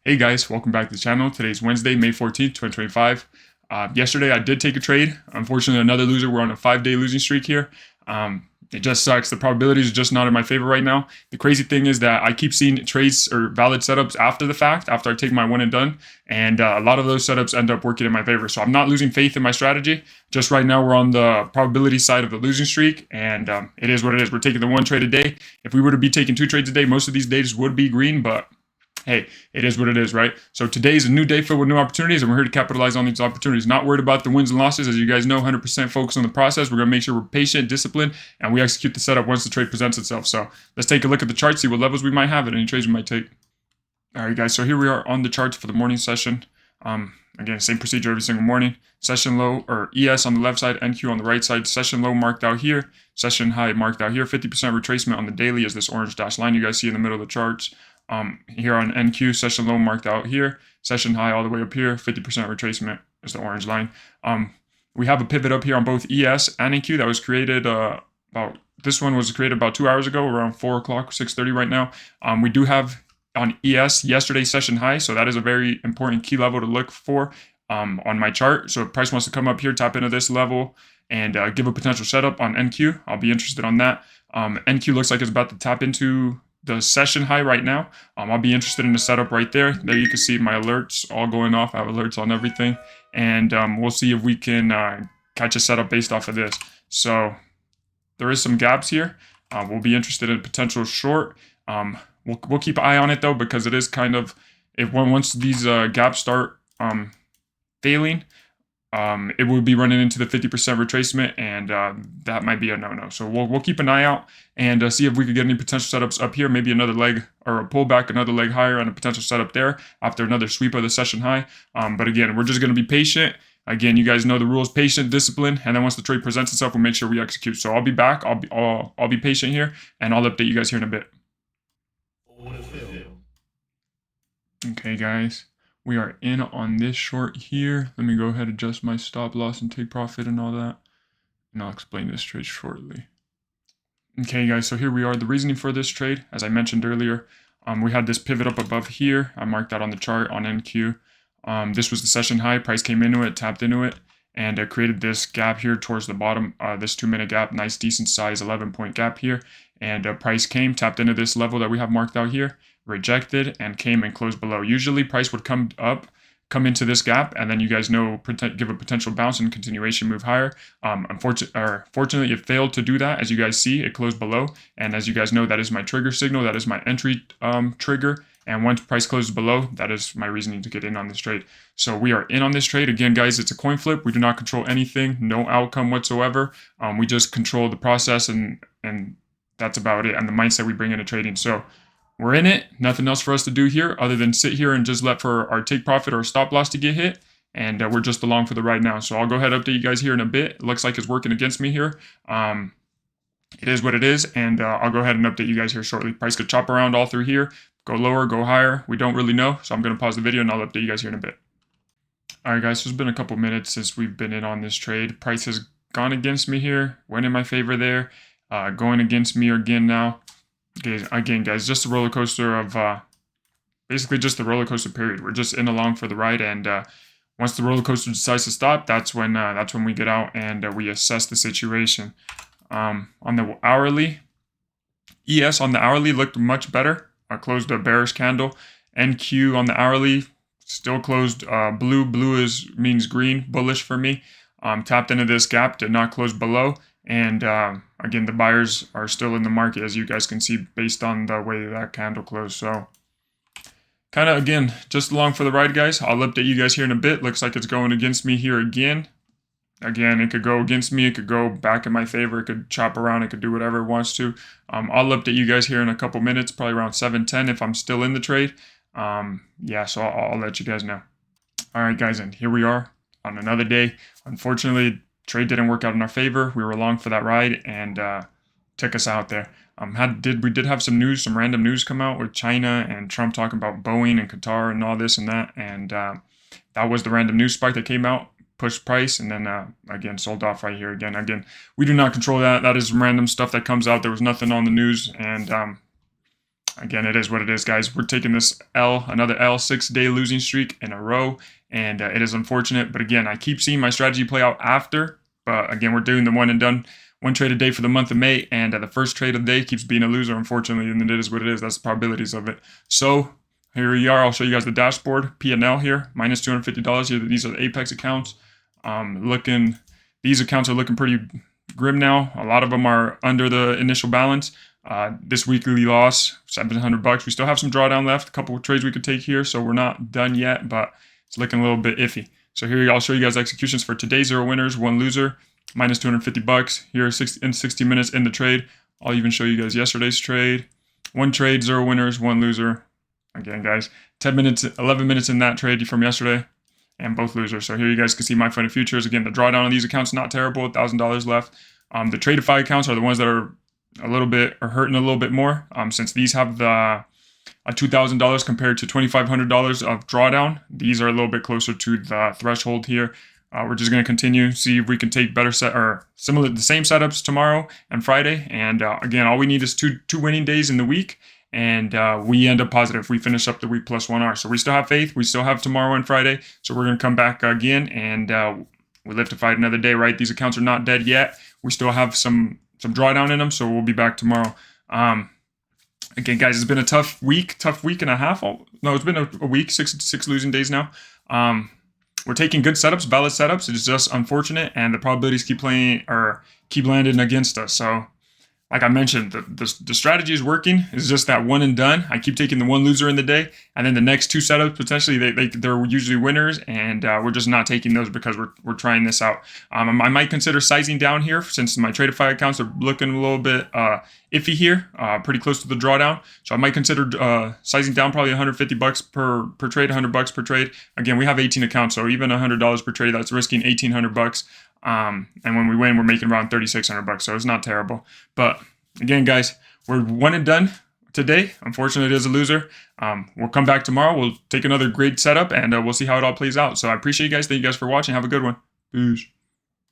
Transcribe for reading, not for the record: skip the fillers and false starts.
Hey guys, welcome back to the channel. Today's Wednesday, May 14th, 2025. Yesterday I did take a trade. Unfortunately, another loser. We're on a 5-day losing streak here. It just sucks. The probabilities are just not in my favor right now. The crazy thing is that I keep seeing trades or valid setups after the fact, after I take my one and done. And a lot of those setups end up working in my favor. So I'm not losing faith in my strategy. Just right now we're on the probability side of the losing streak. And it is what it is. We're taking the one trade a day. If we were to be taking 2 trades a day, most of these days would be green. But hey, it is what it is, right? So today's a new day filled with new opportunities, and we're here to capitalize on these opportunities. Not worried about the wins and losses. As you guys know, 100% focused on the process. We're going to make sure we're patient, disciplined, and we execute the setup once the trade presents itself. So let's take a look at the chart, see what levels we might have and any trades we might take. All right, guys, so here we are on the charts for the morning session. Again, same procedure every single morning. Session low, or ES on the left side, NQ on the right side. Session low marked out here. Session high marked out here. 50% retracement on the daily is this orange dashed line you guys see in the middle of the charts. Here on NQ, session low marked out here, session high all the way up here, 50% retracement is the orange line. We have a pivot up here on both ES and NQ that was created this one was created about 2 hours ago, around 4 o'clock, 6:30 right now. We do have on ES yesterday's session high, so that is a very important key level to look for on my chart. So if price wants to come up here, tap into this level, and give a potential setup on NQ, I'll be interested on that. NQ looks like it's about to tap into the session high right now. I'll be interested in the setup right there. There you can see my alerts all going off. I have alerts on everything. And we'll see if we can catch a setup based off of this. So there is some gaps here. We'll be interested in potential short. We'll keep an eye on it though, because it is kind of, once these gaps start failing, it will be running into the 50% retracement, and that might be a no-no. So we'll keep an eye out and see if we could get any potential setups up here, maybe another leg or a pullback, another leg higher, and a potential setup there after another sweep of the session high. But again, we're just going to be patient. Again, you guys know the rules: patient, discipline, and then once the trade presents itself, we'll make sure we execute. So I'll be back. I'll be patient here, and I'll update you guys here in a bit. Okay, guys. We are in on this short here. Let me go ahead and adjust my stop loss and take profit and all that. And I'll explain this trade shortly. Okay, guys, so here we are. The reasoning for this trade, as I mentioned earlier, we had this pivot up above here. I marked that on the chart on NQ. This was the session high. Price came into it, tapped into it, and created this gap here towards the bottom, this 2-minute gap. Nice, decent size, 11-point gap here. And price came, tapped into this level that we have marked out here, rejected, and came and closed below. Usually price would come into this gap, and then you guys know, give a potential bounce and continuation move higher. Fortunately, it failed to do that. As you guys see, it closed below, and as you guys know, that is my trigger signal. That is my entry trigger. And once price closes below, that is my reasoning to get in on this trade. So we are in on this trade. Again, guys, it's a coin flip. We do not control anything, no outcome whatsoever. We just control the process, and that's about it, and the mindset we bring into trading. So we're in it. Nothing else for us to do here other than sit here and just let for our take profit or stop loss to get hit. And we're just along for the ride now. So I'll go ahead and update you guys here in a bit. It looks like it's working against me here. It is what it is. And I'll go ahead and update you guys here shortly. Price could chop around all through here. Go lower, go higher. We don't really know. So I'm going to pause the video and I'll update you guys here in a bit. All right, guys. So it's been a couple minutes since we've been in on this trade. Price has gone against me here. Went in my favor there. Going against me again now. Again, guys, just a roller coaster of basically just the roller coaster period. We're just in along for the ride, and once the roller coaster decides to stop, that's when we get out and we assess the situation. On the hourly, ES on the hourly looked much better. I closed a bearish candle. NQ on the hourly still closed blue. Blue means green, bullish for me. Tapped into this gap, did not close below. And again, the buyers are still in the market, as you guys can see, based on the way that candle closed. So kind of, again, just along for the ride, guys. I'll update you guys here in a bit. Looks like it's going against me here again. Again, it could go against me. It could go back in my favor. It could chop around. It could do whatever it wants to. I'll update you guys here in a couple minutes, probably around 7:10 if I'm still in the trade. Yeah, so I'll let you guys know. All right, guys, and here we are on another day. Unfortunately, trade didn't work out in our favor. We were along for that ride and took us out there. We did have some news, some random news come out with China and Trump talking about Boeing and Qatar and all this and that. And that was the random news spike that came out, pushed price, and then again sold off right here again. Again, we do not control that. That is random stuff that comes out. There was nothing on the news, and again, it is what it is, guys. We're taking this another L, 6-day losing streak in a row, and it is unfortunate. But again, I keep seeing my strategy play out after. But again, we're doing the one and done, one trade a day for the month of May, and the first trade of the day keeps being a loser, unfortunately, and it is what it is. That's the probabilities of it. So here we are. I'll show you guys the dashboard, P&L here, minus $250 here. These are the Apex accounts. These accounts are looking pretty grim now. A lot of them are under the initial balance. This weekly loss, $700. We still have some drawdown left. A couple of trades we could take here, so we're not done yet, but it's looking a little bit iffy. So here I'll show you guys executions for today. 0 winners, 1 loser, minus $250. Here in 60 minutes in the trade. I'll even show you guys yesterday's trade. 1 trade, 0 winners, 1 loser. Again, guys, 11 minutes in that trade from yesterday, and both losers. So here you guys can see my fund futures. Again, the drawdown on these accounts not terrible, $1,000 left. The Tradeify accounts are the ones that are hurting a little bit more, since these have the $2,000 compared to $2,500 of drawdown. These are a little bit closer to the threshold here. We're just going to continue, see if we can take the same setups tomorrow and Friday. And again, all we need is two winning days in the week, and we end up positive. We finish up the week plus 1R. So we still have faith. We still have tomorrow and Friday. So we're going to come back again, and we live to fight another day, right? These accounts are not dead yet. We still have some drawdown in them, so we'll be back tomorrow. Again, guys, it's been a tough week and a half. No, it's been a week, six losing days now. We're taking good setups, valid setups. It's just unfortunate, and the probabilities keep landing against us. So, like I mentioned, the strategy is working. It's just that one and done. I keep taking the 1 loser in the day, and then the next 2 setups potentially they're usually winners, and we're just not taking those because we're trying this out. I might consider sizing down here since my Tradeify accounts are looking a little bit iffy here, pretty close to the drawdown. So I might consider sizing down probably $150 per trade, $100 per trade. Again, we have 18 accounts, so even $100 per trade, that's risking $1,800. And when we win, we're making around $3,600, so it's not terrible. But again, guys, we're one and done today. Unfortunately, it is a loser. We'll come back tomorrow. We'll take another great setup, and we'll see how it all plays out. So I appreciate you guys. Thank you guys for watching. Have a good one. Peace.